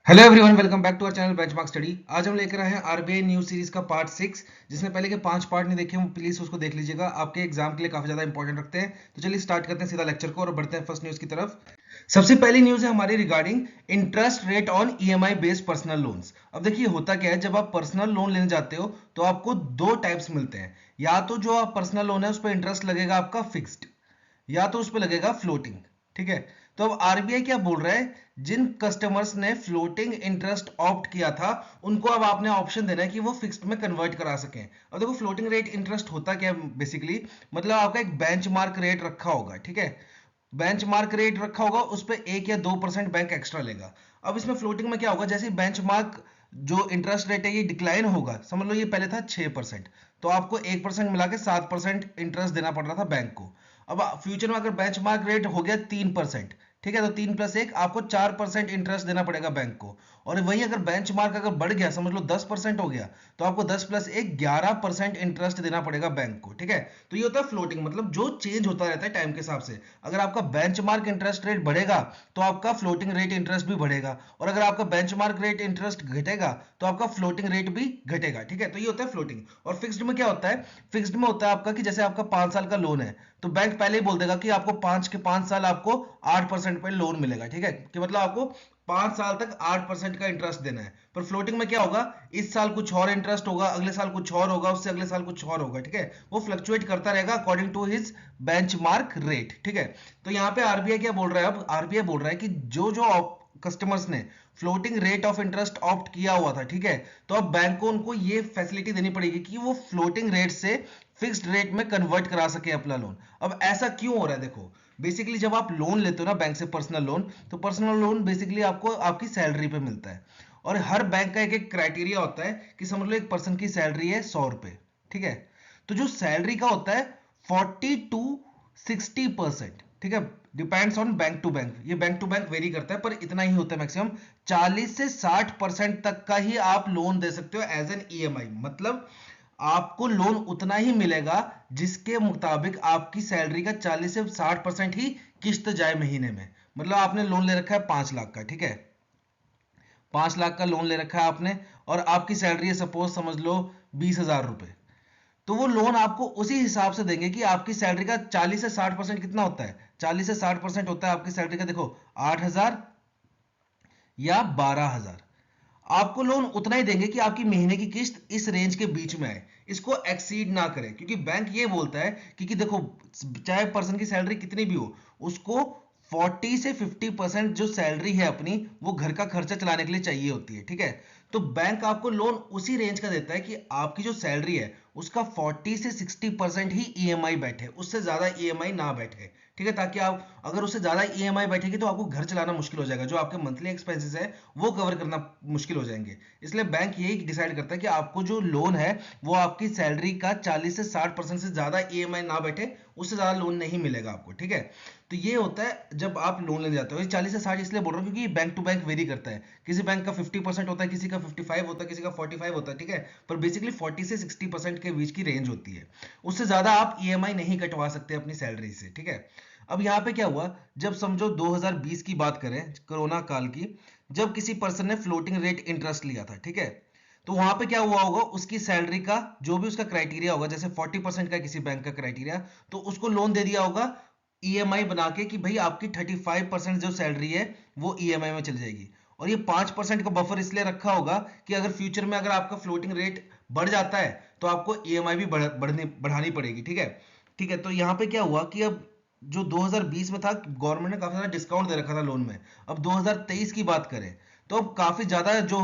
Hello everyone, welcome back to our channel Benchmark Study. आज हम लेकर आए हैं आरबीआई न्यूज सीरीज का पार्ट 6, जिसमें पहले के 5 पार्ट नहीं देखे, प्लीज उसको देख लीजिएगा, आपके एग्जाम के लिए काफी ज्यादा इंपॉर्टेंट रखते हैं। तो चलिए स्टार्ट करते हैं सीधा लेक्चर को और बढ़ते हैं फर्स्ट न्यूज की तरफ। सबसे पहली न्यूज है हमारी regarding interest rate on EMI based personal loans. अब देखिए होता क्या है, जब आप पर्सनल लोन लेने जाते हो तो आपको दो टाइप्स मिलते हैं। या तो जो आप पर्सनल लोन है उस पर इंटरेस्ट लगेगा आपका फिक्स्ड, या तो उस पर लगेगा फ्लोटिंग। ठीक है, तो अब आरबीआई क्या बोल रहा है, जिन कस्टमर्स ने फ्लोटिंग इंटरेस्ट ऑप्ट किया था उनको अब आपने ऑप्शन देना है कि वो फिक्स्ड में कन्वर्ट करा सकें। अब देखो फ्लोटिंग रेट इंटरेस्ट होता क्या है बेसिकली, मतलब आपका एक बेंचमार्क रेट रखा होगा। ठीक है, बेंचमार्क रेट रखा होगा, उस पर 1 या 2% बैंक एक्स्ट्रा लेगा। अब इसमें फ्लोटिंग में क्या होगा, जैसे बेंचमार्क जो इंटरेस्ट रेट है ये डिक्लाइन होगा, समझ लो ये पहले था 6%, तो आपको 1% मिला के 7% इंटरेस्ट देना पड़ रहा था बैंक को। अब फ्यूचर में अगर बेंचमार्क रेट हो गया 3%, ठीक है, तो 3 + 1 आपको 4% इंटरेस्ट देना पड़ेगा बैंक को। और वही अगर बेंचमार्क अगर बढ़ गया, समझ लो 10% हो गया, तो आपको 10 + 1 11% इंटरेस्ट देना पड़ेगा बैंक को। ठीक है, तो ये होता है फ्लोटिंग, मतलब जो चेंज होता रहता है टाइम के हिसाब से। अगर आपका बेंचमार्क इंटरेस्ट रेट बढ़ेगा तो आपका फ्लोटिंग रेट इंटरेस्ट भी बढ़ेगा, और अगर आपका बेंचमार्क रेट इंटरेस्ट घटेगा तो आपका फ्लोटिंग रेट भी घटेगा। ठीक है, तो ये होता है फ्लोटिंग। और फिक्स्ड में क्या होता है, फिक्स्ड में होता है आपका कि जैसे आपका 5 साल का लोन है, तो बैंक पहले ही बोल देगा कि आपको 5 के 5 साल आपको 8% पे लोन मिलेगा। ठीक है, कि मतलब आपको 5 साल तक 8% का इंटरेस्ट देना है। पर फ्लोटिंग में क्या होगा, इस साल कुछ और इंटरेस्ट होगा, अगले साल कुछ और होगा, उससे अगले साल कुछ और होगा। ठीक है, वो फ्लक्चुएट करता रहेगा according to his benchmark rate. ठीक है, तो यहाँ पे आरबीआई क्या बोल रहा है, अब आरबीआई बोल रहा है कि जो जो कस्टमर्स ने floating rate of interest opt किया हुआ था, ठीक है, तो अब बैंक को उनको ये फैसिलिटी देनी पड़ेगी कि वो फ्लोटिंग रेट से फिक्स्ड रेट में कन्वर्ट करा सके अपना लोन। अब ऐसा क्यों हो रहा है, देखो बेसिकली जब आप लोन लेते हो ना बैंक से पर्सनल लोन, तो पर्सनल लोन बेसिकली आपको आपकी सैलरी पे मिलता है। और हर बैंक का एक एक क्राइटेरिया होता है कि समझ लो एक पर्सन की सैलरी है 100 रुपए। ठीक है, तो जो सैलरी का होता है 40 to 60%, ठीक है, depends on bank to bank, ये बैंक टू बैंक वेरी करता है, पर इतना ही होता है मैक्सिमम। 40 से 60% तक का ही आप लोन दे सकते हो एज एन ईएमआई, मतलब आपको लोन उतना ही मिलेगा जिसके मुताबिक आपकी सैलरी का 40 से 60% ही किस्त जाए महीने में। मतलब आपने लोन ले रखा है 5 लाख का, ठीक है, 5 लाख का लोन ले रखा है आपने, और आपकी सैलरी है सपोज समझ लो 20,000 रुपए, तो वो लोन आपको उसी हिसाब से देंगे कि आपकी सैलरी का 40 से 60% कितना होता है, 40 से 60% होता है आपकी सैलरी का, देखो 8,000 या 12,000। आपको लोन उतना ही देंगे कि आपकी महीने की किस्त इस रेंज के बीच में आए, इसको एक्सीड ना करे, क्योंकि बैंक ये बोलता है कि देखो चाहे पर्सन की सैलरी कितनी भी हो, उसको 40 से 50% जो सैलरी है अपनी वो घर का खर्चा चलाने के लिए चाहिए होती है। ठीक है, तो बैंक आपको लोन उसी रेंज का देता है कि आपकी जो सैलरी है उसका 40 से 60% ही ईएमआई बैठे, उससे ज्यादा ईएमआई ना बैठे। ठीक है, ताकि आप अगर उससे ज्यादा ईएमआई बैठेगी तो आपको घर चलाना मुश्किल हो जाएगा, जो आपके मंथली एक्सपेंसेस है वो कवर करना मुश्किल हो जाएंगे। इसलिए बैंक यही डिसाइड करता है कि आपको जो लोन है वो आपकी सैलरी का 40 से 60% से ज्यादा ईएमआई ना बैठे, उससे ज्यादा लोन नहीं मिलेगा आपको। ठीक है, तो ये होता है जब आप लोन लेने जाते हो। ये 40 से 60 इसलिए बोल रहा हूँ क्योंकि बैंक टू बैंक वेरी करता है, किसी बैंक का 50% होता है, किसी का 55 होता है, किसी का 45 होता है। ठीक है, पर बेसिकली 40 से 60% के बीच की रेंज होती है, उससे ज्यादा आप ईएमआई नहीं कटवा सकते अपनी सैलरी से। ठीक है, अब यहाँ पे क्या हुआ, जब समझो 2020 की बात करें, कोरोना काल की, जब किसी पर्सन ने फ्लोटिंग रेट इंटरेस्ट लिया था, ठीक है, तो वहां पे क्या हुआ होगा, उसकी सैलरी का जो भी उसका क्राइटेरिया होगा, जैसे 40% का किसी बैंक का क्राइटेरिया, तो उसको लोन दे दिया होगा ईएमआई बना के कि भाई आपकी 35% जो सैलरी है वो ईएमआई में चली जाएगी। और ये 5% का बफर इसलिए रखा होगा कि अगर फ्यूचर में अगर आपका फ्लोटिंग रेट बढ़ जाता है तो आपको ईएमआई भी बढ़ानी पड़ेगी। ठीक है, ठीक है, तो यहाँ पे क्या हुआ कि अब जो 2020 में था, गवर्नमेंट ने काफी ज्यादा डिस्काउंट दे रखा था लोन में। अब 2023 की बात करें तो अब काफी ज्यादा जो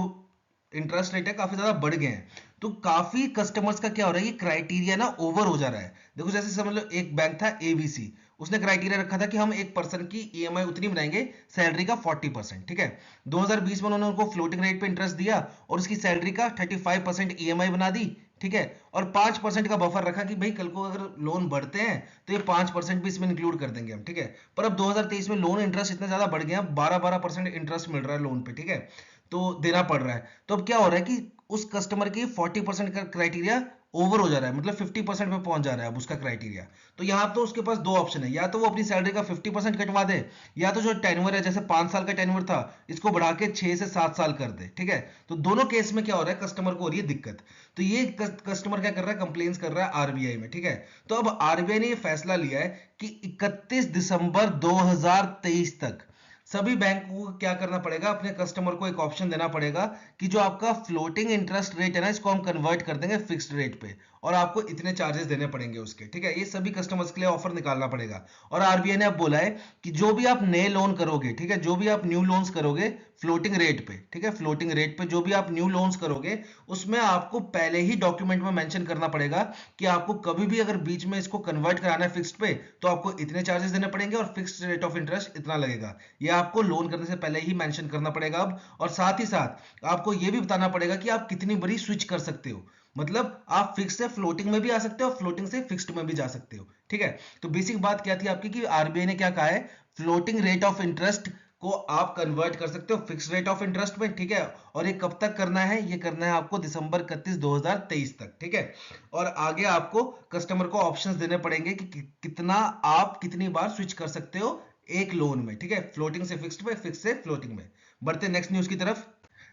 इंटरेस्ट रेट है काफी ज्यादा बढ़ गए हैं। तो काफी कस्टमर्स का क्या हो रहा है, ये क्राइटेरिया ना ओवर हो जा रहा है। देखो जैसे समझ लो एक बैंक था एबीसी, उसने क्राइटेरिया रखा था कि हम एक पर्सन की ईएमआई उतनी बनाएंगे सैलरी का 40%। ठीक है, 2020 में उन्होंने उनको फ्लोटिंग रेट पे इंटरेस्ट दिया और उसकी सैलरी का 35% ईएमआई बना दी। ठीक है, और 5% का बफर रखा कि भाई कल को अगर लोन बढ़ते हैं तो ये 5% भी इसमें इंक्लूड कर देंगे हम। ठीक है, पर अब 2023 में लोन इंटरेस्ट इतना ज्यादा बढ़ गया, 12-12% इंटरेस्ट मिल रहा है लोन पे। ठीक है, तो देना पड़ रहा है। तो अब क्या हो रहा है कि उस कस्टमर की 40% का क्राइटेरिया ओवर हो जा रहा है, मतलब 50% पे पहुंच जा रहा है अब उसका क्राइटेरिया, तो यहाँ तो उसके पास दो ऑप्शन है, या तो वो अपनी सैलरी का 50% कटवा दे, या तो जो टेन्योर है जैसे 5 साल का टेन्योर था इसको बढ़ा के 6 से 7 साल कर दे। ठीक है, तो दोनों केस में क्या हो रहा है, कस्टमर को हो रही है दिक्कत। तो ये कस्टमर क्या कर रहा है, कंप्लेंट्स कर रहा है आरबीआई में। ठीक है, तो अब आरबीआई ने ये फैसला लिया है कि 31 दिसंबर 2023 तक सभी बैंकों को क्या करना पड़ेगा, अपने कस्टमर को एक ऑप्शन देना पड़ेगा कि जो आपका फ्लोटिंग इंटरेस्ट रेट है ना, इसको हम कन्वर्ट कर देंगे फिक्स्ड रेट पे, और आपको इतने चार्जेस देने पड़ेंगे उसके। ठीक है, ये सभी कस्टमर्स के लिए ऑफर निकालना पड़ेगा। और आरबीआई ने अब बोला है कि जो भी आप नए लोन करोगे, ठीक है, जो भी आप न्यू लोन्स करोगे फ्लोटिंग रेट पे, ठीक है, फ्लोटिंग रेट पे जो भी आप न्यू लोन्स करोगे, उसमें आपको पहले ही डॉक्यूमेंट में मेंशन करना पड़ेगा कि आपको कभी भी अगर बीच में इसको कन्वर्ट कराना है फिक्स्ड पे, तो आपको इतने चार्जेस देने पड़ेंगे और फिक्स्ड रेट ऑफ इंटरेस्ट इतना लगेगा। ये आपको लोन करने से पहले ही मेंशन करना पड़ेगा अब। और साथ ही साथ आपको ये भी बताना पड़ेगा कि आप कितनी बड़ी स्विच कर सकते हो, मतलब आप फिक्स से फ्लोटिंग में भी आ सकते हो, फ्लोटिंग से फिक्स्ड में भी जा सकते हो। ठीक है, तो बेसिक बात क्या थी आपकी कि आरबीआई ने क्या कहा है, फ्लोटिंग रेट ऑफ इंटरेस्ट को आप कन्वर्ट कर सकते हो फिक्स रेट ऑफ इंटरेस्ट में। ठीक है, और ये कब तक करना है, ये करना है आपको दिसंबर 31 2023 तक। ठीक है, और आगे आपको कस्टमर को ऑप्शंस देने पड़ेंगे कि कितना आप कितनी बार स्विच कर सकते हो एक लोन में। ठीक है, फ्लोटिंग से फिक्स्ड पे, फिक्स से फ्लोटिंग में। बढ़ते नेक्स्ट न्यूज की तरफ।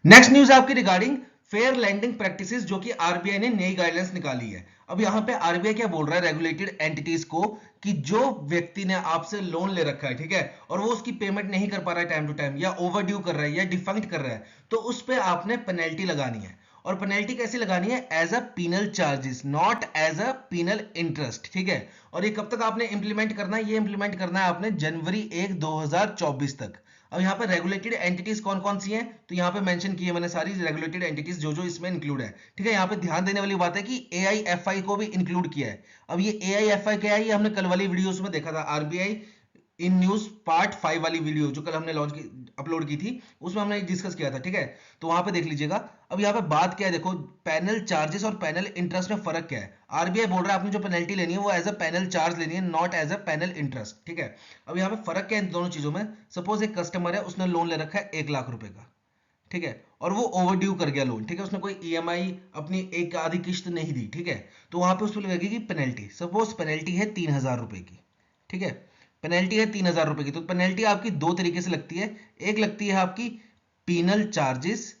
नेक्स्ट न्यूज है आपकी रिगार्डिंग फेयर लैंडिंग प्रैक्टिसेस, जो कि आरबीआई ने नई गाइडलाइंस निकाली है। अब यहां पे आरबीआई क्या बोल रहा है रेगुलेटेड एंटिटीज को, कि जो व्यक्ति ने आपसे लोन ले रखा है, ठीक है, और वो उसकी पेमेंट नहीं कर पा रहा है टाइम टू टाइम, या ओवर ड्यू कर रहा है, या डिफंक्ट कर रहा है, तो उस पर आपने पेनल्टी लगानी है। और पेनल्टी कैसे लगानी है, as a penal charges, not as a penal interest. ठीक है, और ये कब तक आपने इंप्लीमेंट करना है, ये इंप्लीमेंट करना है आपने जनवरी 1 2024 तक। अब यहाँ पे रेगुलेटेड एंटिटीज कौन कौन सी हैं, तो यहाँ पे मेंशन की है मैंने सारी रेगुलेटेड एंटिटीज जो जो इसमें इंक्लूड है। ठीक है, यहाँ पे ध्यान देने वाली बात है कि एआईएफआई को भी इंक्लूड किया है। अब ये एआईएफआई क्या है, ये हमने कल वाली वीडियोस में देखा था, आरबीआई इन न्यूज पार्ट 5 वाली वीडियो जो कल हमने लॉन्च की, अपलोड की थी, उसमें हमने डिस्कस किया था। ठीक है, तो वहां पे देख लीजिएगा। अब यहाँ पे बात क्या है, देखो पैनल चार्जेस और पैनल इंटरेस्ट में फर्क क्या है। आरबीआई बोल रहा है आपने जो पेनल्टी लेनी है वो एज अ पैनल चार्ज लेनी है, not as a panel interest. ठीक है, अब यहाँ पे फर्क क्या है इन दोनों चीजों में। सपोज एक कस्टमर है, उसने लोन ले रखा है 1 लाख रुपए का, ठीक है, और वो ओवर ड्यू कर गया लोन। ठीक है, उसने कोई ईएमआई अपनी एक आधी किश्त नहीं दी। ठीक है, तो वहां पे उस पर लगेगी पेनल्टी। सपोज पेनल्टी है 3000 रुपए की। ठीक है, पेनल्टी है 3000 रुपए की। तो पेनल्टी आपकी दो तरीके से लगती है, एक लगती है आपकी पीनल चार्जेस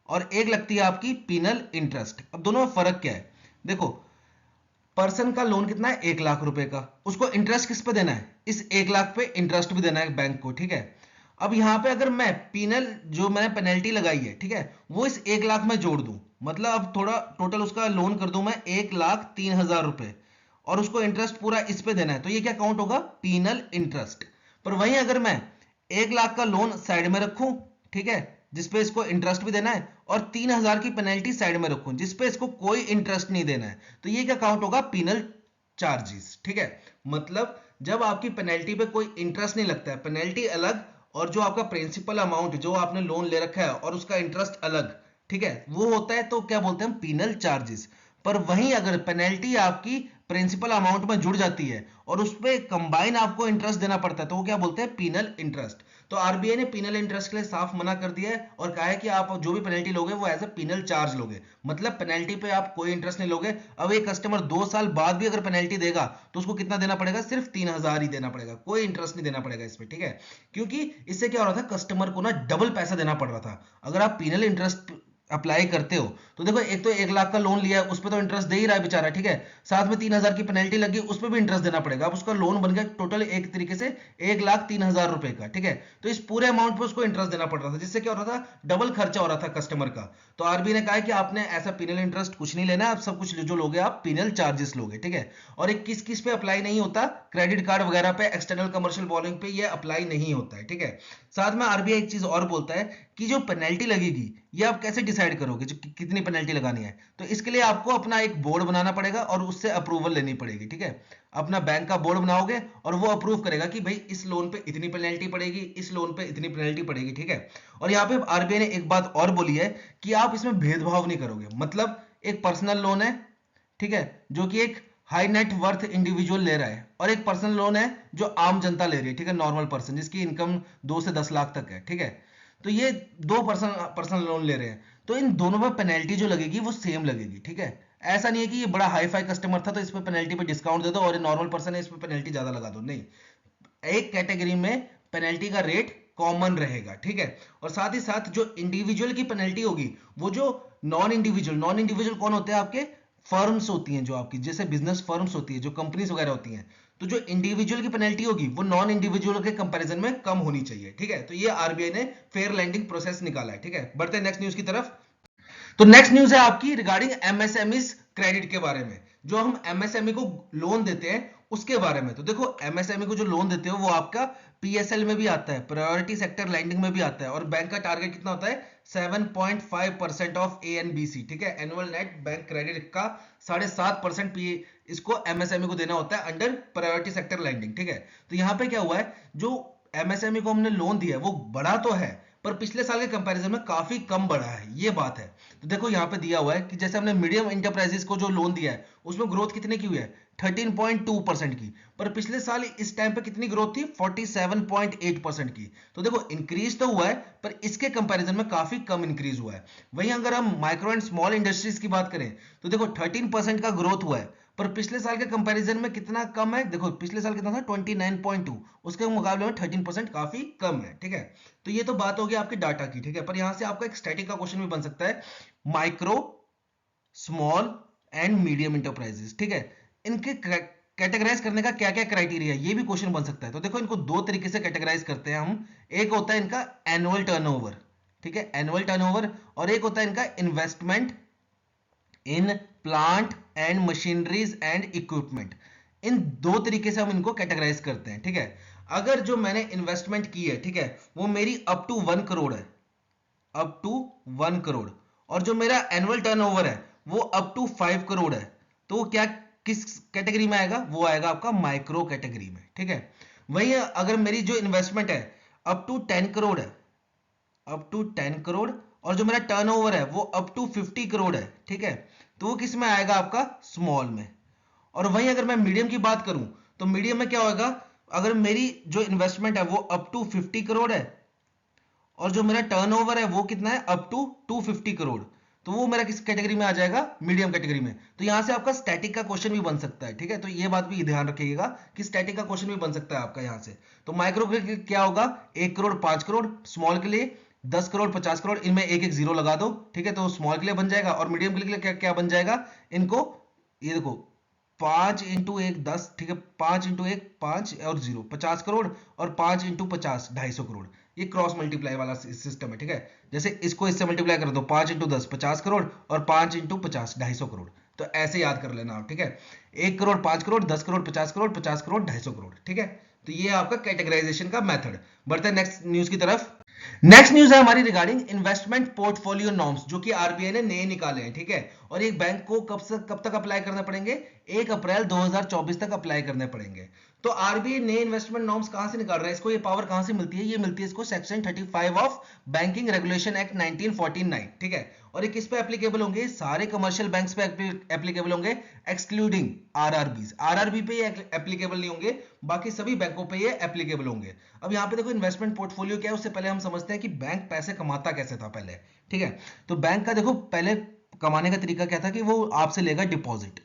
और एक लगती है आपकी पीनल इंटरेस्ट। अब दोनों में फर्क क्या है, देखो पर्सन का लोन कितना है 1 लाख रुपए का, उसको इंटरेस्ट किस पे देना है, इस 1 लाख पे इंटरेस्ट भी देना है बैंक को। ठीक है, अब यहां पे अगर मैं पीनल जो मैंने पेनल्टी लगाई है, ठीक है, वो इस 1 लाख में जोड़ दूं, मतलब अब थोड़ा टोटल उसका लोन कर दूं मैं 1,03,000 रुपए, और उसको इंटरेस्ट पूरा इस पे देना है, तो ये क्या काउंट होगा, पीनल इंटरेस्ट। पर वहीं अगर मैं 1 लाख का लोन साइड में रखूं, ठीक है, जिसपे इसको इंटरेस्ट भी देना है, और 3,000 की पेनल्टी साइड में रखूं जिसपे इसको कोई इंटरेस्ट नहीं देना है, तो ये क्या काउंट होगा, पीनल चार्जेस। ठीक है, मतलब जब आपकी पेनल्टी पे कोई इंटरेस्ट नहीं लगता है, पेनल्टी अलग, और जो आपका प्रिंसिपल अमाउंट जो आपने लोन ले रखा है और उसका इंटरेस्ट अलग, ठीक है, वो होता है, तो क्या बोलते हैं पीनल चार्जेस। पर वहीं अगर पेनल्टी आपकी प्रिंसिपल अमाउंट में जुड़ जाती है और उस पर कंबाइन आपको इंटरेस्ट देना पड़ता है, तो वो क्या बोलते हैं पीनल इंटरेस्ट। तो आरबीआई ने पीनल इंटरेस्ट के लिए साफ मना कर दिया है और कहा है कि आप जो भी पेनल्टी लोगे वो एज अ पीनल चार्ज लोगे, मतलब पेनल्टी पे आप कोई इंटरेस्ट नहीं लोगे। अब एक कस्टमर 2 साल बाद भी अगर पेनल्टी देगा तो उसको कितना देना पड़ेगा, सिर्फ 3,000 ही देना पड़ेगा, कोई इंटरेस्ट नहीं देना पड़ेगा इसमें। ठीक है, क्योंकि इससे क्या हो रहा था, कस्टमर को ना डबल पैसा देना पड़ रहा था। अगर आप पीनल इंटरेस्ट अप्लाई करते हो तो देखो, एक तो 1 लाख का लोन लिया है, उस पर तो इंटरेस्ट दे ही रहा है बेचारा, ठीक है, साथ में 3,000 की पेनल्टी लगी, उस पर भी इंटरेस्ट देना पड़ेगा। अब उसका लोन बन गया टोटल एक तरीके से 1,03,000 रुपए का। ठीक है, तो इस पूरे अमाउंट पे उसको इंटरेस्ट देना पड़ रहा था, जिससे क्या हो रहा था, डबल खर्चा हो रहा था कस्टमर का। तो आरबीआई ने कहा है कि आपने ऐसा पीनल इंटरेस्ट कुछ नहीं लेना, आप सब कुछ जो लोगे आप पीनल चार्जेस लोगे। ठीक है, और एक किस किस पे अप्लाई नहीं होता, क्रेडिट कार्ड वगैरह पे, एक्सटर्नल कमर्शियल बोरोइंग पे ये अप्लाई नहीं होता है। ठीक है, साथ में आरबीआई एक चीज और बोलता है कि जो पेनल्टी लगेगी ये आप कैसे डिसाइड करोगे, जो कितनी पेनल्टी लगानी है, तो इसके लिए आपको अपना एक बोर्ड बनाना पड़ेगा और उससे अप्रूवल लेनी पड़ेगी। ठीक है, अपना बैंक का बोर्ड बनाओगे और वो अप्रूव करेगा कि भाई इस लोन पे इतनी पेनल्टी पड़ेगी, इस लोन पे इतनी पेनल्टी पड़ेगी। ठीक है, और यहाँ पे आरबीआई ने एक बात और बोली है कि आप इसमें भेदभाव नहीं करोगे, मतलब एक पर्सनल लोन है, ठीक है, जो कि एक हाई नेट वर्थ इंडिविजुअल ले रहा है, और एक पर्सनल लोन है जो आम जनता ले रही है, ठीक है, नॉर्मल पर्सन जिसकी इनकम 2 से 10 लाख तक है। ठीक है, तो ये दो पर्सनल लोन ले रहे हैं, तो इन दोनों में पेनल्टी जो लगेगी वो सेम लगेगी। ठीक है, ऐसा नहीं है कि ये बड़ा हाई फाई कस्टमर था तो इस पे पेनल्टी पे डिस्काउंट दे दो और ये नॉर्मल पर्सन है इस पे पेनल्टी ज्यादा लगा दो, नहीं। एक कैटेगरी में पेनल्टी का रेट कॉमन रहेगा, ठीक है। और साथ ही साथ जो इंडिविजुअल की पेनल्टी होगी, वो जो नॉन इंडिविजुअल कौन होते हैं आपके, फर्म्स होती हैं जो आपकी, जैसे बिजनेस फर्म्स होती है, जो कंपनीज वगैरह होती हैं, तो जो इंडिविजुअल की पेनल्टी होगी वो नॉन इंडिविजुअल के कंपैरिजन में कम होनी चाहिए, ठीक है। तो ये आरबीआई ने फेयर लैंडिंग प्रोसेस निकाला है, ठीक है। बढ़ते हैं नेक्स्ट न्यूज की तरफ। तो नेक्स्ट न्यूज है आपकी रिगार्डिंग एमएसएमई क्रेडिट के बारे में, जो हम एमएसएमई को लोन देते हैं उसके बारे में। तो देखो एमएसएमई को जो लोन देते हो वो आपका पीएसएल में भी आता है, प्रायोरिटी सेक्टर लैंडिंग में भी आता है, और बैंक का टारगेट कितना होता है 7.5% ऑफ एएनबीसी, ठीक है, एनुअल नेट बैंक क्रेडिट का 7.5% इसको एमएसएमई को देना होता है अंडर प्रायोरिटी सेक्टर लैंडिंग, ठीक है। तो यहां पे क्या हुआ है, जो एमएसएमई को हमने लोन दिया है वो बड़ा तो है पर पिछले साल के कंपैरिजन में काफी कम बढ़ा है, ये बात है। तो देखो यहाँ पे दिया हुआ है कि जैसे हमने मीडियम इंटरप्राइजेस को जो लोन दिया है उसमें ग्रोथ कितने की हुई है 13.2% की, पर पिछले साल इस टाइम पे कितनी ग्रोथ थी 47.8% की। तो देखो इंक्रीज तो हुआ है पर इसके कंपैरिजन में काफी कम इंक्रीज हुआ है। वहीं अगर हम माइक्रो एंड स्मॉल इंडस्ट्रीज की बात करें तो देखो 13% का ग्रोथ हुआ है, पर पिछले साल के कंपैरिजन में कितना कम है, देखो पिछले साल कितना था 29.2, उसके मुकाबले में 13% काफी कम है, ठीक है। तो ये तो बात होगी आपकी डाटा की, ठीक है। पर यहां से आपका एक स्टैटिक का क्वेश्चन भी बन सकता है, micro small and medium enterprises, ठीक है, इनके कैटेगराइज करने का क्या क्या क्राइटेरिया है, ये भी क्वेश्चन बन सकता है। तो देखो इनको दो तरीके से कैटेगराइज करते हैं हम, एक होता है इनका एनुअल टर्नओवर, ठीक है, एनुअल टर्नओवर, और एक होता है इनका investment in plant and machineries and equipment. इन दो तरीके से हम इनको कैटेगराइज करते हैं, ठीक है। अगर जो मैंने इन्वेस्टमेंट की है, ठीक है, वो मेरी अप टू 1 करोड़ है, अप टू 1 करोड़, और जो मेरा एनुअल टर्नओवर है वो अप टू 5 करोड़ है, तो वो क्या किस कैटेगरी में आएगा, वो आएगा आपका माइक्रो कैटेगरी में, ठीक है। वही अगर मेरी जो इन्वेस्टमेंट है अप टू 10 करोड़ है, अप टू 10 करोड़, और जो मेरा टर्नओवर है वो अप टू 50 करोड़ है, ठीक है, तो वो किस में आएगा आपका स्मॉल में। और वहीं अगर मैं मीडियम की बात करूं तो मीडियम में क्या होगा, अगर मेरी जो इन्वेस्टमेंट है वो अप टू 50 करोड़ है और जो मेरा टर्नओवर है वो कितना है अप टू 250 करोड़, तो वो मेरा किस कैटेगरी में आ जाएगा, मीडियम कैटेगरी में। तो यहां से आपका स्टैटिक का क्वेश्चन भी बन सकता है, ठीक है। तो ये बात भी ध्यान रखिएगा कि स्टैटिक का क्वेश्चन भी बन सकता है आपका यहां से। तो माइक्रो के लिए क्या होगा 1 करोड़ 5 करोड़, स्मॉल के लिए 10 करोड़ 50 करोड़, इनमें एक एक जीरो लगा दो, ठीक है, तो स्मॉल के लिए बन जाएगा। और मीडियम के लिए क्या क्या बन जाएगा, इनको ये देखो 5 इंटू 1 10, ठीक है, 5 इंटू 1 5 और 0 50 करोड़, और 5 इंटू 50 250 करोड़। ये क्रॉस मल्टीप्लाई वाला सिस्टम है, ठीक है। जैसे इसको इससे मल्टीप्लाई कर दो 5 इंटू 10 50 करोड़, और 5 इंटू 50 250 करोड़। तो ऐसे याद कर लेना आप, ठीक है, 1 करोड़ 5 करोड़ 10 करोड़ 50 करोड़ 50 करोड़ 250 करोड़, ठीक है। तो ये आपका कैटेगराइजेशन का मेथड। बढ़ते हैं नेक्स्ट न्यूज की तरफ। नेक्स्ट न्यूज है हमारी रिगार्डिंग इन्वेस्टमेंट पोर्टफोलियो नॉर्म्स, जो कि आरबीआई ने नए निकाले हैं, ठीक है। और एक बैंक को कब तक अप्लाई करने पड़ेंगे, 1 अप्रैल 2024 तक अप्लाई करने पड़ेंगे। तो आरबीआई नए इन्वेस्टमेंट नॉर्म्स कहां से निकाल रहा है, इसको ये पावर कहां से मिलती है, ये मिलती है इसको section 35 of banking regulation act 1949, ठीक है। और ये किस पे एप्लीकेबल होंगे, सारे कमर्शियल बैंक्स पे एप्लीकेबल होंगे एक्सक्लूडिंग आरआरबीज, आरआरबी पे ये एप्लीकेबल नहीं होंगे, बाकी सभी बैंकों पे ये एप्लीकेबल होंगे। अब यहाँ पे देखो इन्वेस्टमेंट पोर्टफोलियो क्या है, उससे पहले हम समझते हैं कि बैंक पैसे कमाता कैसे था पहले, ठीक है। तो बैंक का देखो पहले कमाने का तरीका क्या था कि वो आपसे लेगा डिपॉजिट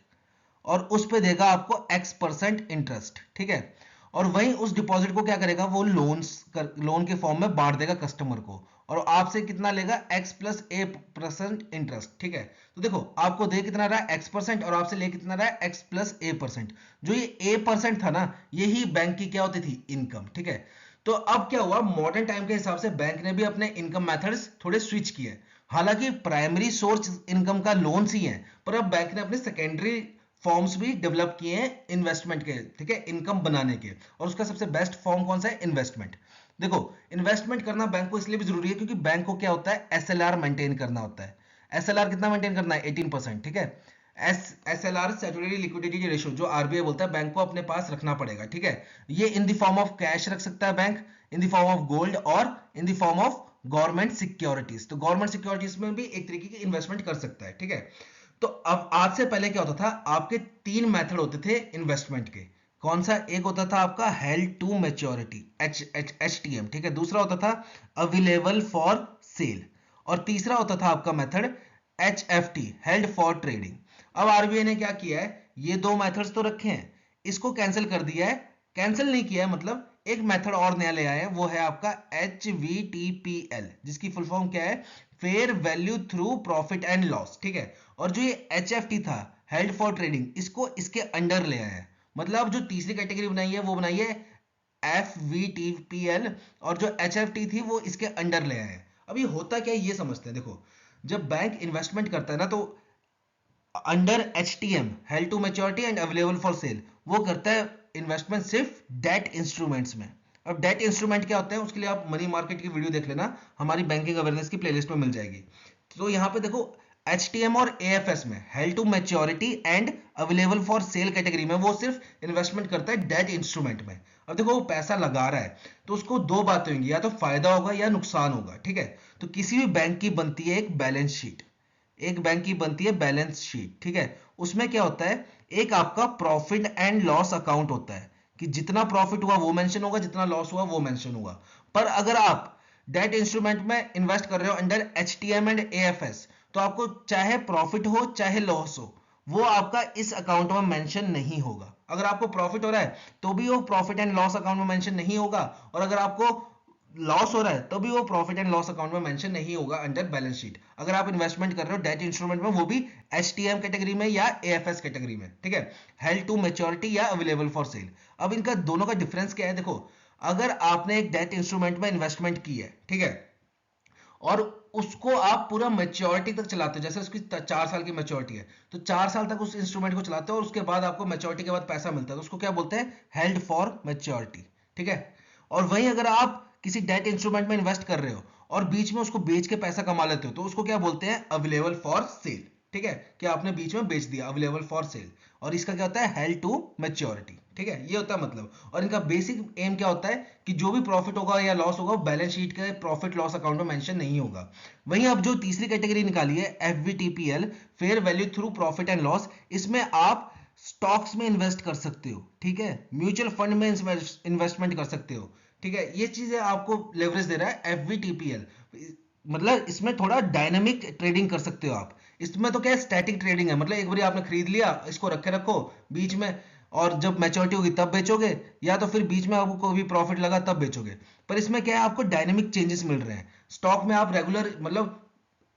और उस पे देगा आपको X% इंटरेस्ट, ठीक है। और वहीं उस डिपॉजिट को क्या करेगा, वो लोन के फॉर्म में बांट देगा कस्टमर को, और आपसे कितना लेगा X+A% इंटरेस्ट, ठीक है। तो देखो आपको दे कितना रहा है X% और आपसे ले कितना रहा है X+A%। जो ये A% था ना, यही बैंक की क्या होती थी, इनकम, ठीक है। तो अब क्या हुआ, मॉडर्न टाइम के हिसाब से बैंक ने भी अपने इनकम मेथड्स थोड़े स्विच किए। हालांकि प्राइमरी सोर्स इनकम का लोन्स ही है, पर अब बैंक ने अपने सेकेंडरी फॉर्म्स भी डेवलप किए हैं इन्वेस्टमेंट के, ठीक है, इनकम बनाने के। और उसका सबसे बेस्ट फॉर्म कौन सा है, इन्वेस्टमेंट। देखो इन्वेस्टमेंट करना बैंक को इसलिए भी जरूरी है क्योंकि बैंक को क्या होता है, एसएलआर मेंटेन करना होता है। एसएलआर कितना मेंटेन करना है, 18%, ठीक है। एसएलआर स्टैट्यूटरी लिक्विडिटी रेशियो, जो आरबीआई बोलता है बैंक को अपने पास रखना पड़ेगा, ठीक है। ये in the form of cash रख सकता है bank, in the form of gold, और in the form of government securities. तो गवर्नमेंट सिक्योरिटीज में भी एक तरीके की इन्वेस्टमेंट कर सकता है, ठीक है। तो अब आज से पहले क्या होता था, आपके 3 मेथड होते थे इन्वेस्टमेंट के। कौन सा, एक होता था आपका हेल्ड टू मैच्योरिटी HTM, ठीक है। दूसरा होता था अवेलेबल फॉर सेल, और तीसरा होता था आपका method HFT held for trading. अब आरबीआई ने क्या किया है, ये दो मेथड्स तो रखे हैं, इसको कैंसिल कर दिया है, कैंसिल नहीं किया है, मतलब एक मेथड और नया ले आया है, वो है आपका HVTPL, जिसकी फुल फॉर्म क्या है, fair value through profit and loss, ठीक है। और जो ये HFT था, हेल्ड फॉर ट्रेडिंग, इसको इसके अंडर ले आया है, मतलब जो तीसरी कैटेगरी बनाई है वो बनाई है FVTPL, और जो HFT थी वो इसके अंडर ले आए हैं। अब ये होता क्या है ये समझते हैं। देखो, जब बैंक इन्वेस्टमेंट करता है ना, तो under HTM, held to maturity and available for sale, वो करता है इन्वेस्टमेंट सिर्फ डेट इंस्ट्रूमेंट्स में। अब डेट इंस्ट्रूमेंट क्या होते हैं, उसके लिए आप मनी मार्केट की वीडियो देख लेना, हमारी बैंकिंग अवेयरनेस की प्लेलिस्ट में मिल जाएगी। तो यहाँ पे देखो, HTM और AFS में, held to maturity and available for sale category में, वो सिर्फ इन्वेस्टमेंट करता है डेट इंस्ट्रूमेंट में। अब देखो, वो पैसा लगा रहा है तो उसको दो बातें होंगी, या तो फायदा होगा या नुकसान होगा, ठीक है। तो किसी भी बैंक की बनती है एक बैलेंस शीट, एक बैंक की बनती है बैलेंस शीट, ठीक है। उसमें क्या होता है, एक आपका प्रॉफिट एंड लॉस अकाउंट होता है, कि जितना प्रॉफिट हुआ वो मेंशन होगा, जितना लॉस हुआ वो मेंशन होगा। पर अगर आप डेट इंस्ट्रूमेंट में इन्वेस्ट कर रहे हो अंडर HTM एंड AFS, तो आपको चाहे प्रॉफिट हो चाहे लॉस हो, वो आपका इस अकाउंट में मेंशन नहीं होगा। अगर आपको प्रॉफिट हो रहा है तो भी वो प्रॉफिट एंड लॉस अकाउंट में मेंशन नहीं होगा, और अगर आपको लॉस हो रहा है तो भी वो प्रॉफिट एंड लॉस अकाउंट में मेंशन नहीं होगा अंडर बैलेंस शीट। अगर आप इन्वेस्टमेंट कर रहे हो डेट इंस्ट्रूमेंट में, वो भी HTM कैटेगरी में या AFS कैटेगरी में, ठीक है, हेल्ड टू मैच्योरिटी या अवेलेबल फॉर सेल। अब इनका दोनों का डिफरेंस क्या है, देखो, अगर आपने एक डेट इंस्ट्रूमेंट में इन्वेस्टमेंट की है, ठीक है, और उसको आप पूरा मैच्योरिटी तक चलाते हो, जैसे उसकी 4 साल की मैच्योरिटी है, तो 4 साल तक उस इंस्ट्रूमेंट को चलाते हो और उसके बाद आपको मैच्योरिटी के बाद पैसा मिलता है, तो उसको क्या बोलते हैं, हेल्ड फॉर मैच्योरिटी, ठीक है। और वहीं अगर आप किसी डेट इंस्ट्रूमेंट में इन्वेस्ट कर रहे हो और बीच में उसको बेच के पैसा कमा लेते हो, तो उसको क्या बोलते हैं, अवेलेबल फॉर सेल, ठीक है, कि आपने बीच में बेच दिया, अवेलेबल फॉर सेल। और इसका क्या होता है, हेल्ड टू मैच्योरिटी, ठीक है, ये होता है मतलब। और इनका बेसिक एम क्या होता है कि जो भी प्रॉफिट होगा या लॉस होगा, बैलेंस शीट के प्रॉफिट लॉस अकाउंट में मेंशन नहीं होगा। वहीं अब जो तीसरी कैटेगरी निकाली है, FVTPL, fair value through profit and loss, इसमें आप स्टॉक्स में इन्वेस्ट कर सकते हो, ठीक है, म्यूचुअल फंड में इन्वेस्टमेंट कर सकते हो, ठीक है। ये चीजें आपको लेवरेज दे रहा है FVTPL, मतलब इसमें थोड़ा डायनामिक ट्रेडिंग कर सकते हो आप। इसमें तो क्या है, स्टैटिक ट्रेडिंग है, मतलब एक बार आपने खरीद लिया, इसको रखे रखो बीच में, और जब मैच्योरिटी होगी तब बेचोगे, या तो फिर बीच में आपको कोई भी प्रॉफिट लगा तब बेचोगे। पर इसमें क्या है, आपको डायनेमिक चेंजेस मिल रहे हैं, स्टॉक में आप रेगुलर, मतलब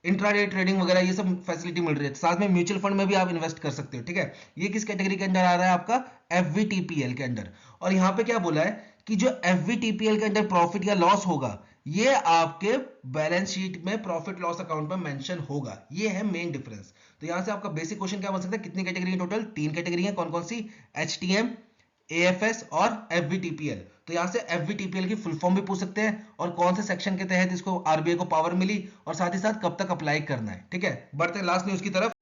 इंट्राडे ट्रेडिंग वगैरह ये सब फैसिलिटी मिल रही है, साथ में म्यूचुअल फंड में भी आप इन्वेस्ट कर सकते हो, ठीक है। ये किस कैटेगरी के अंदर आ रहा है, आपका FVTPL के अंदर। और यहाँ पे क्या बोला है कि जो FVTPL के अंदर प्रॉफिट या लॉस होगा, ये आपके बैलेंस शीट में प्रॉफिट लॉस अकाउंट में मेंशन होगा, ये है मेन डिफरेंस। तो यहां से आपका बेसिक क्वेश्चन क्या बन सकता है, कितनी कैटेगरी है टोटल, 3 कैटेगरी है, कौन कौन सी, HTM, AFS और FVTPL। तो यहां से FVTPL की फुल फॉर्म भी पूछ सकते हैं, और कौन से सेक्शन के तहत इसको RBI को पावर मिली, और साथ ही साथ कब तक अप्लाई करना है, ठीक है। बढ़ते हैं लास्ट न्यूज की तरफ।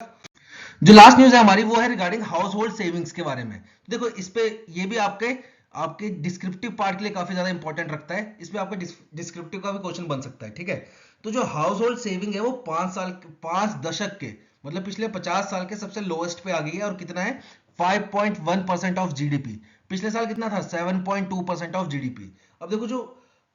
जो लास्ट न्यूज है हमारी, वो है रिगार्डिंग हाउस होल्ड सेविंग्स के बारे में। तो देखो, इस पे ये भी आपके आपके डिस्क्रिप्टिव पार्ट के लिए काफी ज्यादा इंपॉर्टेंट रखता है, इस पे आपका डिस्क्रिप्टिव का भी क्वेश्चन बन सकता है, ठीक है। तो जो हाउस होल्ड सेविंग है वो 5 दशक के, मतलब पिछले 50 साल के सबसे लोएस्ट पे आ गई है, और कितना है, 5.1% ऑफ GDP। पिछले साल कितना था, 7.2% ऑफ GDP। अब देखो, जो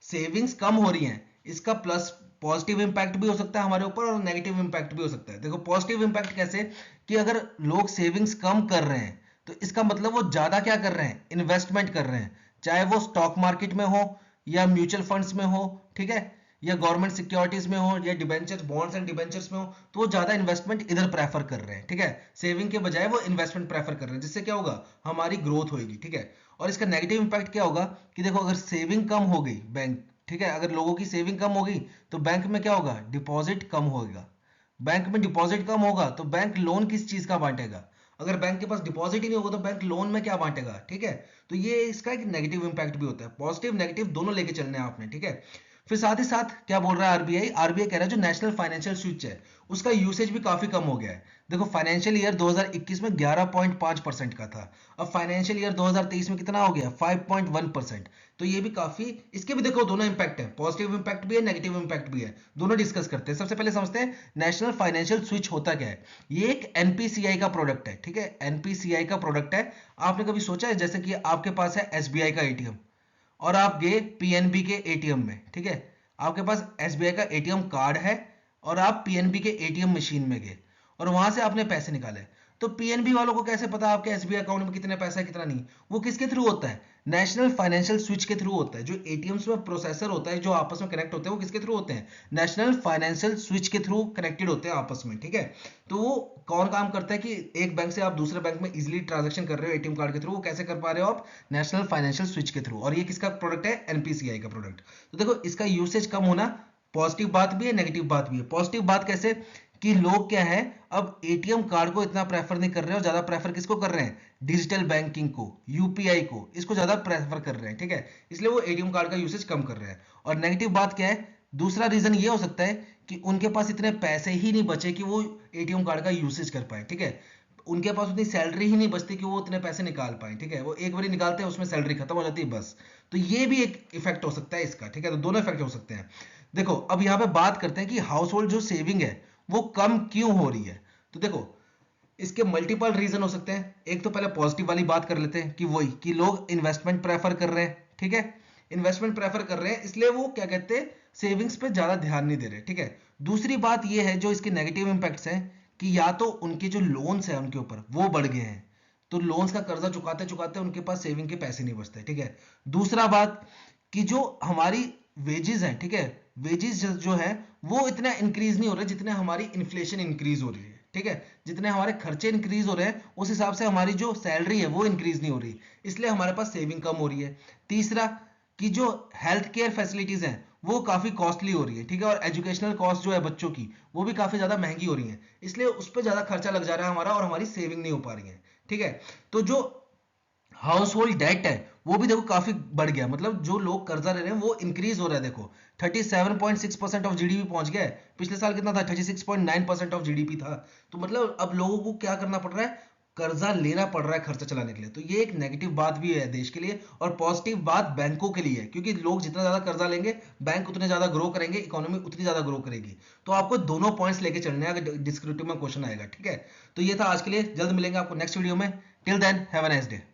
सेविंग्स कम हो रही हैं, इसका प्लस पॉजिटिव इंपैक्ट भी हो सकता है हमारे ऊपर, और नेगेटिव इंपैक्ट भी हो सकता है। देखो, पॉजिटिव इंपैक्ट कैसे, कि अगर लोग सेविंग्स कम कर रहे हैं, तो इसका मतलब वो ज्यादा क्या कर रहे हैं, इन्वेस्टमेंट कर रहे हैं, चाहे वो स्टॉक मार्केट में हो या म्यूचुअल फंड्स में हो, ठीक है, या गवर्नमेंट सिक्योरिटीज में हो, या डिबेंचर्स, बॉन्ड्स एंड डिबेंचर्स में हो, तो वो ज्यादा इन्वेस्टमेंट इधर प्रेफर कर रहे हैं, ठीक है, सेविंग के बजाय वो इन्वेस्टमेंट प्रेफर कर रहे हैं, जिससे क्या होगा, हमारी ग्रोथ होगी, ठीक है। और इसका नेगेटिव इंपैक्ट क्या होगा, कि देखो, अगर सेविंग कम हो गई बैंक, ठीक है, अगर लोगों की सेविंग कम होगी, तो बैंक में क्या होगा, डिपॉजिट कम होगा। बैंक में डिपॉजिट कम होगा तो बैंक लोन किस चीज का बांटेगा, अगर बैंक के पास डिपॉजिट ही नहीं होगा तो बैंक लोन में क्या बांटेगा, ठीक है। तो ये इसका एक नेगेटिव इंपैक्ट भी होता है, पॉजिटिव नेगेटिव दोनों लेके चलने हैं आपने, ठीक है। फिर साथ ही साथ क्या बोल रहा है आरबीआई कह रहा है जो नेशनल फाइनेंशियल स्विच है, उसका यूसेज भी काफी कम हो गया है। देखो, फाइनेंशियल ईयर 2021 में 11.5% का था, अब फाइनेंशियल ईयर 2023 में कितना हो गया, 5.1%। तो ये भी काफी, इसके भी देखो दोनों इंपैक्ट है, पॉजिटिव इंपैक्ट भी है, नेगेटिव इंपैक्ट भी है, दोनों डिस्कस करते हैं। सबसे पहले समझते हैं नेशनल फाइनेंशियल स्विच होता क्या है। ये एक एनपीसीआई का प्रोडक्ट है, ठीक है, एनपीसीआई का प्रोडक्ट है। आपने कभी सोचा है, जैसे कि आपके पास है एसबीआई का एटीएम, और आप गए पीएनबी के एटीएम में, ठीक है, आपके पास एसबीआई का एटीएम कार्ड है, और आप पीएनबी के एटीएम मशीन में गए, और वहां से आपने पैसे निकाले, तो पीएनबी वालों को कैसे पता आपके एसबीआई अकाउंट में कितने पैसा है कितना नहीं? वो किसके थ्रू होता है? नेशनल फाइनेंशियल स्विच के थ्रू होता है। जो एटीएम्स में प्रोसेसर होता है जो आपस में कनेक्ट होते हैं वो किसके थ्रू होते हैं? नेशनल फाइनेंशियल स्विच के थ्रू कनेक्टेड होते हैं आपस में, ठीक है। तो वो कौन काम करता है कि एक बैंक से आप दूसरे बैंक में इजीली ट्रांजेक्शन कर रहे हो एटीएम कार्ड के थ्रू, वो कैसे कर पा रहे हो आप? नेशनल फाइनेंशियल स्विच के थ्रू। और ये किसका प्रोडक्ट है? एनपीसीआई का प्रोडक्ट। तो देखो इसका यूसेज कम होना पॉजिटिव बात भी है, नेगेटिव बात भी है। पॉजिटिव बात कैसे कि लोग क्या है अब एटीएम कार्ड को इतना प्रेफर नहीं कर रहे और ज्यादा प्रेफर किसको कर रहे हैं? डिजिटल बैंकिंग को, यूपीआई को, इसको ज्यादा प्रेफर कर रहे हैं, ठीक है। इसलिए वो एटीएम कार्ड का यूसेज कम कर रहे हैं। और नेगेटिव बात क्या है? दूसरा रीजन ये हो सकता है कि उनके पास इतने पैसे ही नहीं बचे कि वो एटीएम कार्ड का यूसेज कर पाए, ठीक है। उनके पास उतनी सैलरी ही नहीं बचती कि वो उतने पैसे निकाल पाए, ठीक है। वो एक बार निकालते हैं उसमें सैलरी खत्म हो जाती है बस। तो ये भी एक इफेक्ट हो सकता है इसका, ठीक है। तो दोनों इफेक्ट हो सकते हैं। देखो अब यहाँ पे बात करते हैं कि हाउस होल्ड जो सेविंग है वो कम क्यों हो रही है। तो देखो इसके मल्टीपल रीजन हो सकते हैं। एक तो पहले पॉजिटिव वाली बात कर लेते हैं कि वही कि लोग इन्वेस्टमेंट प्रेफर कर रहे हैं, ठीक है। इन्वेस्टमेंट प्रेफर कर रहे हैं इसलिए वो क्या कहते हैं सेविंग्स पे ज्यादा ध्यान नहीं दे रहे, ठीक है। दूसरी बात ये है जो इसके नेगेटिव इंपैक्ट्स हैं कि या तो उनके जो लोन्स है उनके ऊपर वो बढ़ गए हैं, तो लोन्स का कर्जा चुकाते चुकाते उनके पास सेविंग के पैसे नहीं बचते, ठीक है। दूसरा बात कि जो हमारी वेजेस हैं, ठीक है, वेजेस जो है वो इतना इंक्रीज नहीं हो रहे जितने हमारी इन्फ्लेशन इंक्रीज हो रही है, ठीक है। जितने हमारे खर्चे इंक्रीज हो रहे हैं उस हिसाब से हमारी जो सैलरी है वो इंक्रीज नहीं हो रही, इसलिए हमारे पास सेविंग कम हो रही है। तीसरा कि जो हेल्थ केयर फैसिलिटीज हैं वो काफी कॉस्टली हो रही है, ठीक है। और एजुकेशनल कॉस्ट जो है बच्चों की वो भी काफी ज्यादा महंगी हो रही है, इसलिए उस पर ज्यादा खर्चा लग जा रहा है हमारा और हमारी सेविंग नहीं हो पा रही है, ठीक है। तो जो हाउस होल्ड डेट है वो भी देखो काफी बढ़ गया, मतलब जो लोग कर्जा ले रहे हैं वो इंक्रीज हो रहा है। देखो 37.6% ऑफ जीडीपी पहुंच गया है। पिछले साल कितना था? 36.9% ऑफ जीडीपी था। तो मतलब अब लोगों को क्या करना पड़ रहा है? कर्जा लेना पड़ रहा है खर्चा चलाने के लिए। तो ये एक नेगेटिव बात भी है देश के लिए। और पॉजिटिव बात बैंकों के लिए है, क्योंकि लोग जितना ज्यादा कर्जा लेंगे बैंक उतने ज्यादा ग्रो करेंगे, इकोनॉमी उतनी ज्यादा ग्रो करेगी। तो आपको दोनों पॉइंट्स लेके चलने हैं अगर डिस्क्रिप्टिव में क्वेश्चन आएगा, ठीक है। तो ये था आज के लिए, जल्द मिलेंगे आपको नेक्स्ट वीडियो में। Till then have a nice day.